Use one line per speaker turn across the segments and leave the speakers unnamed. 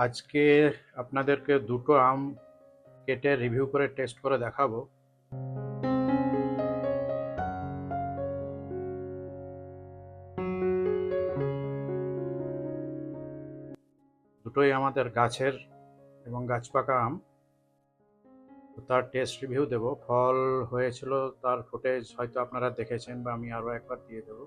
আজকে আপনাদেরকে দুটো আম কেটে রিভিউ করে টেস্ট করে দেখাবো। দুটোই আমাদের গাছের এবং গাছ পাকা আম। তো তার টেস্ট রিভিউ দেব। ফল হয়েছিল, তার ফুটেজ হয়তো আপনারা দেখেছেন বা আমি আরও একবার দিয়ে দেবো।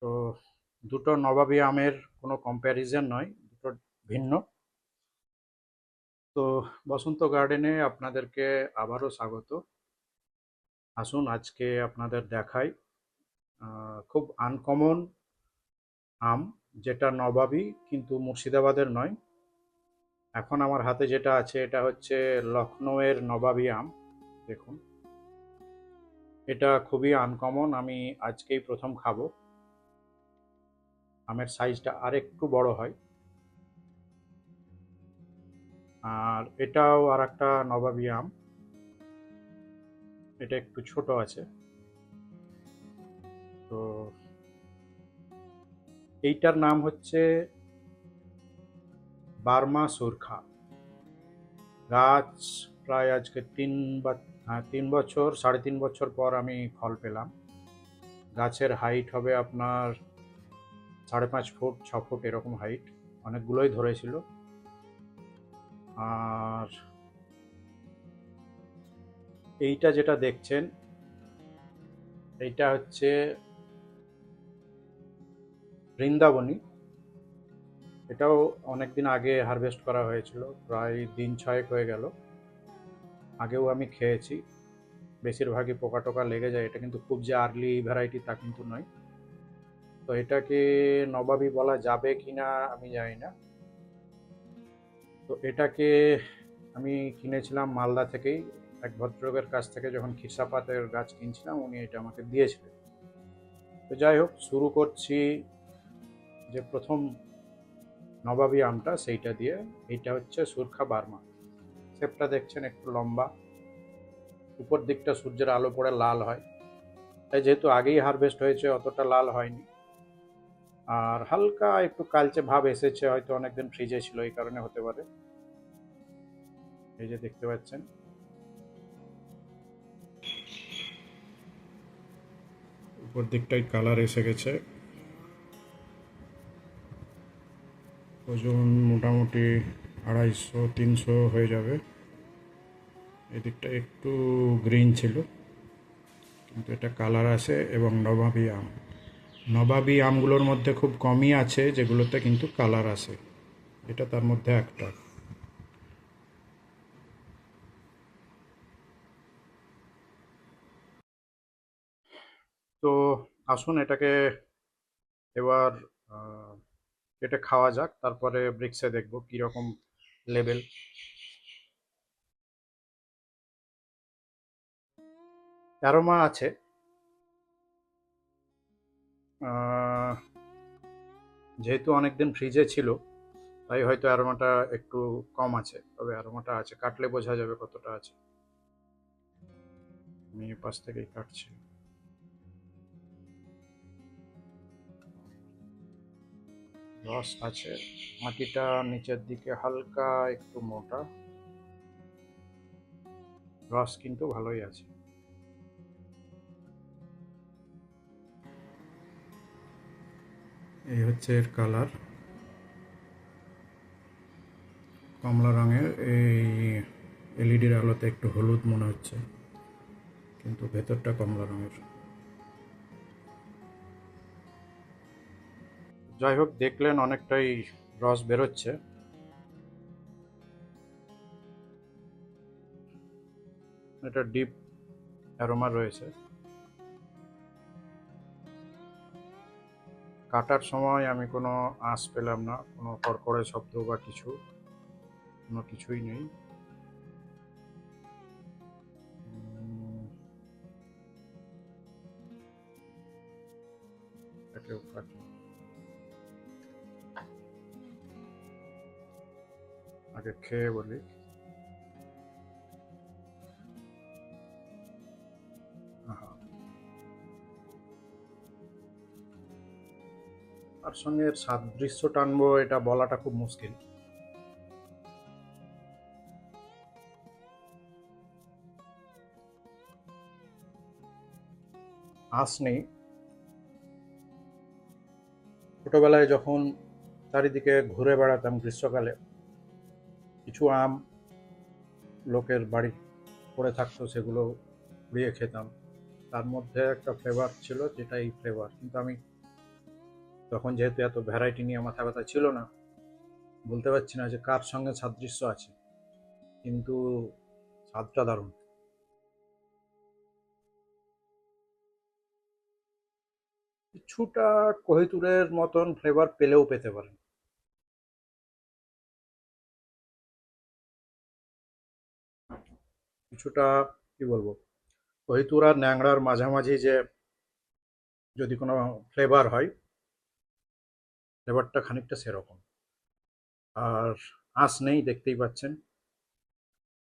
তো দুটো নবাবী আমের কোনো কম্প্যারিজন নয়, দুটো ভিন্ন। তো বসন্ত গার্ডেনে আপনাদেরকে আবারও স্বাগত। আসুন আজকে আপনাদের দেখাই খুব আনকমন আম, যেটা নবাবী কিন্তু মুর্শিদাবাদের নয়। এখন আমার হাতে যেটা আছে এটা হচ্ছে লখনৌয়ের নবাবী আম। দেখুন, এটা খুবই আনকমন, আমি আজকেই প্রথম খাবো। আমের সাইজটা আর একটু বড় হয়। আর এটাও আর একটা নবাবী আম, এটা একটু ছোট আছে। তো এইটার নাম হচ্ছে বার্মা সুরখা। গাছ প্রায় আজকে 3 বছর 3.5 বছর পর আমি ফল পেলাম। গাছের হাইট হবে আপনার 5.5 ফুট 6 ফুট এরকম হাইট, অনেকগুলোই ধরেছিল। আর এইটা যেটা দেখছেন এইটা হচ্ছে বৃন্দাবনী। এটাও অনেকদিন আগে হারভেস্ট করা হয়েছিল, প্রায় দিন 6 হয়ে গেল। আগেও আমি খেয়েছি, বেশিরভাগই পোকা টোকা লেগে যায়। এটা কিন্তু খুব যে আর্লি ভ্যারাইটি তা কিন্তু নয়। তো এটাকে নবাবী বলা যাবে কিনা আমি জানি না। তো এটাকে আমি কিনেছিলাম মালদা থেকেই, এক ভদ্রলোকের কাছ থেকে। যখন খিরসাপাতের গাছ কিনছিলাম উনি এটা আমাকে দিয়েছিলেন। তো যাই হোক, শুরু করছি যে প্রথম নবাবী আমটা সেইটা দিয়ে। এইটা হচ্ছে সুরখা বার্মা। শেপটা দেখছেন একটু লম্বা, উপর দিকটা সূর্যের আলো পড়ে লাল হয়। তাই যেহেতু আগেই হারভেস্ট হয়েছে অতটা লাল হয়নি। আর হালকা একটু কালচে ভাব এসেছে, হয়তো অনেকদিন ফ্রিজে ছিল এই কারণে হতে পারে। এই যে দেখতে পাচ্ছেন, উপর দিকটাই কালার এসে গেছে। ওজন মোটামুটি 250-300 হয়ে যাবে। এদিকটা একটু গ্রিন ছিল, কিন্তু এটা কালার আছে। এবং নবাবী আম, নবাবী আমগুলোর মধ্যে খুব কমই আছে যেগুলোতে কিন্তু কালার আসে। এটা তার মধ্যে একটা। তো আসুন এটাকে এবার এটা খাওয়া যাক, তারপরে ব্রিক্সে দেখবো কীরকম লেভেল। অ্যারোমা আছে, যেহেতু অনেকদিন ফ্রিজে ছিল তাই হয়তো অ্যারোমাটা একটু কম আছে, তবে অ্যারোমাটা আছে। কাটলে বোঝা যাবে কতটা আছে। আমি পাশ থেকেই কাটছি। রস আছে, মাটিটা নিচের দিকে হালকা একটু মোটা, রস কিন্তু ভালোই আছে। এই হচ্ছে এর কালার, কমলা রঙের। এই এলইডির আলোতে একটু হলুদ মনে হচ্ছে, কিন্তু ভেতরটা কমলা রঙের। যাই হোক, দেখলেন অনেকটাই রস বেরোচ্ছে। এটা ডিপ অ্যারোমা রয়েছে। কাটার সময় আমি কোনো আঁশ পেলাম না, কোনো কড়কড়ে শব্দ বা কিছু। কোনো কিছুই নেই। এটাকেও কাটি। আগে খেয়ে বলি। আহা, তার সঙ্গে এর সাদৃশ্য টানবো এটা বলাটা খুব মুশকিল। আঁশ নেই। ছোটবেলায় যখন চারিদিকে ঘুরে বেড়াতাম গ্রীষ্মকালে, কিছু আম লোকের বাড়ি পড়ে থাকতো, সেগুলো কুড়িয়ে খেতাম। তার মধ্যে একটা ফ্লেভার ছিল যেটা এই ফ্লেভার, কিন্তু আমি তখন যেহেতু এত ভ্যারাইটি নিয়ে মাথা ব্যথা ছিল না, বলতে পারছি না যে কার সঙ্গে সাদৃশ্য আছে, কিন্তু স্বাদটা দারুণ। কিছুটা কোহিতুরের মতন ফ্লেভার পেলেও পেতে পারেন। কিছুটা, কি বলবো, কোহিতুর আর ন্যাংড়ার মাঝামাঝি যে যদি কোনো ফ্লেভার হয়, ফ্লেভারটা খানিকটা সেরকম। আর আঁশ নেই, দেখতেই পাচ্ছেন।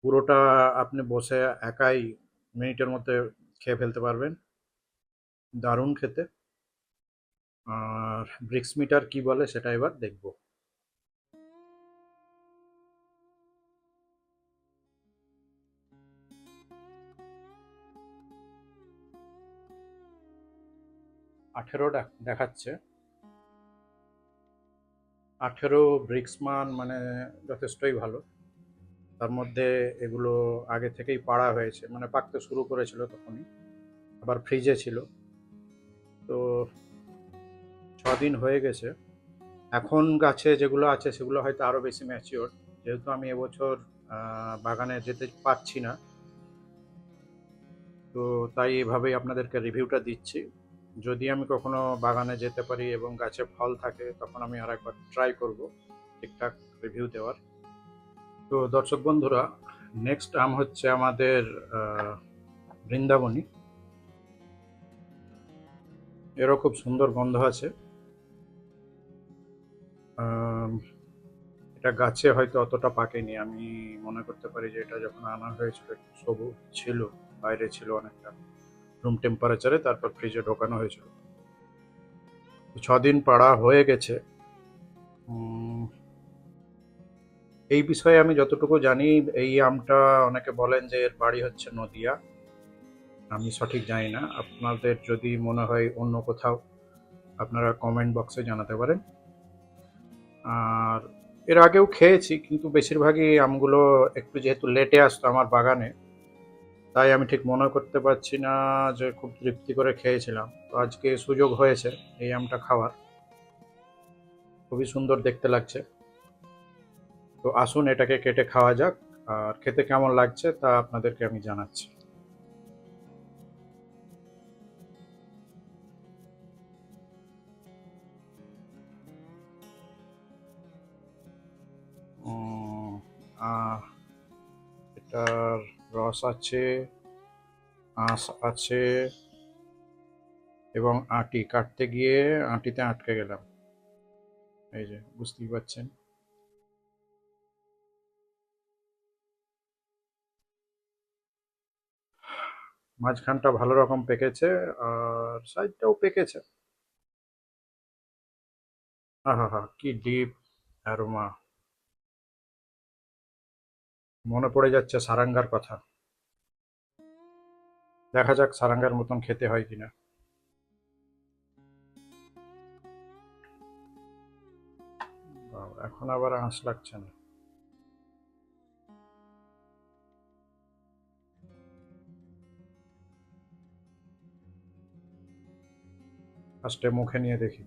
পুরোটা আপনি বসে একাই মিনিটের মধ্যে খেয়ে ফেলতে পারবেন। দারুণ খেতে। আর ব্রিক্স মিটার কি বলে সেটা এবার দেখব। আঠেরো দেখাচ্ছে। 18 ব্রিক্স মান মানে যথেষ্টই ভালো। তার মধ্যে এগুলো আগে থেকেই পাড়া হয়েছে, মানে পাকতে শুরু করেছিল তখনই, আবার ফ্রিজে ছিল। তো 6 দিন হয়ে গেছে। এখন গাছে যেগুলো আছে সেগুলো হয়তো আরও বেশি ম্যাচিওর। যেহেতু আমি এবছর বাগানে যেতে পারছি না, তো তাই এভাবেই আপনাদেরকে রিভিউটা দিচ্ছি। যদি আমি কখনো বাগানে যেতে পারি এবং গাছে ফল থাকে, তখন আমি আর একবার ট্রাই করব ঠিকঠাক রিভিউ দেওয়ার। তো দর্শক বন্ধুরা, নেক্সট আম হচ্ছে আমাদের বৃন্দাবনী। এরও খুব সুন্দর গন্ধ আছে। এটা গাছে হয়তো অতটা পাকেনি, আমি মনে করতে পারি যে এটা যখন আনা হয়েছিল একটু সবুজ ছিল, বাইরে ছিল অনেকটা রুম টেম্পারেচারে, তারপর ফ্রিজে ঢোকানো হয়েছিল। 6 দিন পাড়া হয়ে গেছে। এই বিষয়ে আমি যতটুকু জানি, এই আমটা অনেকে বলেন যে এর বাড়ি হচ্ছে নদিয়া। আমি সঠিক জানি না, আপনাদের যদি মনে হয় অন্য কোথাও, আপনারা কমেন্ট বক্সে জানাতে পারেন। আর এর আগেও খেয়েছি, কিন্তু বেশিরভাগই আমগুলো একটু যেহেতু লেটে আসতো আমার বাগানে, তাই আমি ঠিক মনে করতে পারছি না যে খুব তৃপ্তি করে খেয়েছিলাম। তো আজকে সুযোগ হয়েছে এই আমটা খাওয়ার। খুবই সুন্দর দেখতে লাগছে। তো আসুন এটাকে কেটে খাওয়া যাক, আর খেতে কেমন লাগছে তা আপনাদেরকে আমি জানাচ্ছি। উম, আহ, এটার রস আছে, আঁশ আছে, এবং আঁটি কাটতে গিয়ে আঁটিতে আটকে গেলাম। এই যে বুঝতেই পারছেন। মাঝখানটা ভালো রকম পেকেছে, আর সাইডটাও পেকেছে। হা হা, কি ডিপ অ্যারোমা! মনে পড়ে যাচ্ছে সারাঙ্গার কথা। দেখা যাক সারাঙ্গার মতন খেতে হয় কিনা। এখন আবার আঁশ লাগছে না। ফার্স্টে মুখে নিয়ে দেখি।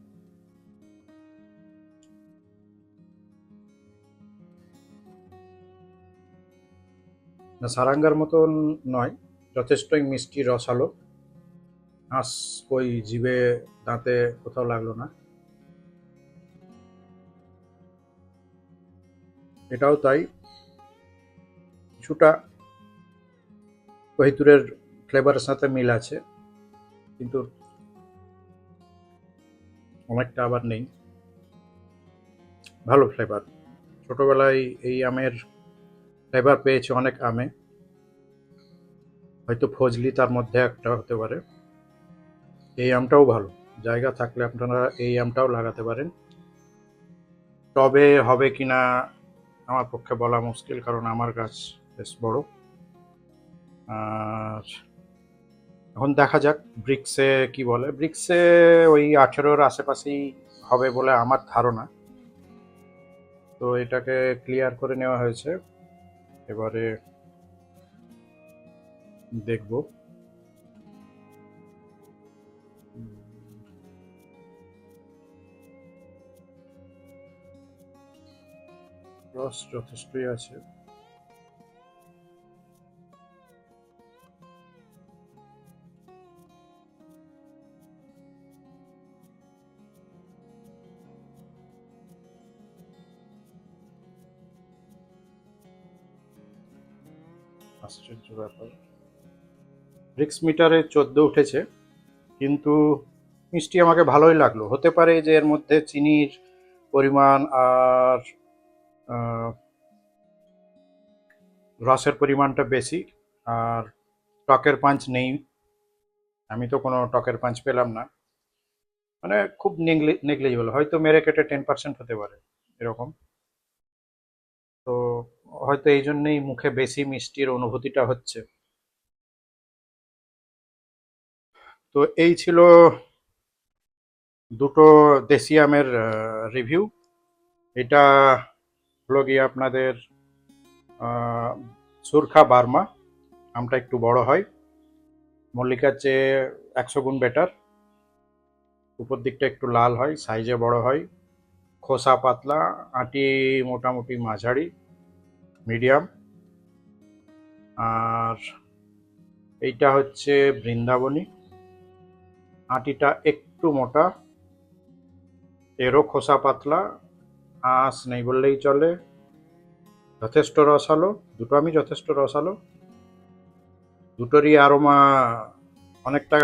না, সারাঙ্গার মতন নয়, যথেষ্টই মিষ্টি রসালো। আঁশ কই জিভে, দাঁতে কোথাও লাগলো না। এটাও তাই, কিছুটা কোহিতুরের ফ্লেভারের সাথে মিল আছে, কিন্তু অনেকটা আবার নেই। ভালো ফ্লেভার। ছোটবেলায় এই আমের ফ্লেভার পেয়েছি অনেক আমে, হয়তো ফজলি তার মধ্যে একটা হতে পারে। এই আমটাও ভালো, জায়গা থাকলে আপনারা এই আমটাও লাগাতে পারেন। তবে হবে কিনা আমার পক্ষে বলা মুশকিল, কারণ আমার গাছ বেশ বড়। আর এখন দেখা যাক ব্রিক্সে কি বলে। ব্রিক্সে ওই 18-র আশেপাশেই হবে বলে আমার ধারণা। তো এটাকে ক্লিয়ার করে নেওয়া হয়েছে, এবারে দেখব। রস যথেষ্টই আছে। আশ্চর্য ব্যাপার, ব্রিক্স মিটারে 14 উঠেছে, কিন্তু মিষ্টি আমাকে ভালোই লাগলো। হতে পারে যে এর মধ্যে চিনির পরিমাণ আর আহ, রসের পরিমাণটা বেশি, আর টকের পাঞ্চ নেই। আমি তো কোনো টকের পাঞ্চ পেলাম না, মানে খুব নেগলিজিবল, হয়তো মেরে কেটে 10% হতে পারে এরকম। তো হয়তো এই জন্যই মুখে বেশি মিষ্টির অনুভূতিটা হচ্ছে। তো এই ছিল দুটো দেশি আমের রিভিউ। এটা হলো গিয়ে আপনাদের সুরখা বার্মা। আমটা একটু বড় হয়, মল্লিকার চেয়ে 100 গুণ বেটার। উপর দিকটা একটু লাল হয়, সাইজে বড় হয়, খোসা পাতলা, আঁটি মোটামুটি মাঝারি মিডিয়াম। আর এইটা হচ্ছে বৃন্দাবনী, আঁটিটা একটু মোটা, এরও খোসা পাতলা, আঁশ নেই বললেই চলে, যথেষ্ট রসালো। দুটো আমি যথেষ্ট রসালো, দুটোরই অ্যারোমা অনেকটা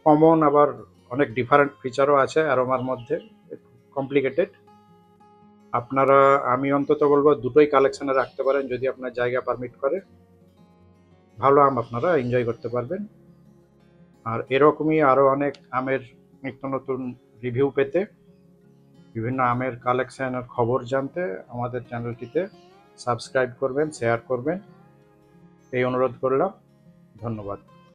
কমন, আবার অনেক ডিফারেন্ট ফিচারও আছে অ্যারোমার মধ্যে, কমপ্লিকেটেড। আপনারা, আমি অন্তত বলবো দুটোই কালেকশনে রাখতে পারেন যদি আপনার জায়গা পারমিট করে। ভালো আম আপনারা এনজয় করতে পারবেন। আর এরকমই আরও অনেক আমের নিত্য নতুন রিভিউ পেতে, বিভিন্ন আমের কালেকশনের খবর জানতে আমাদের চ্যানেলটিতে সাবস্ক্রাইব করবেন, শেয়ার করবেন, এই অনুরোধ করলাম। ধন্যবাদ।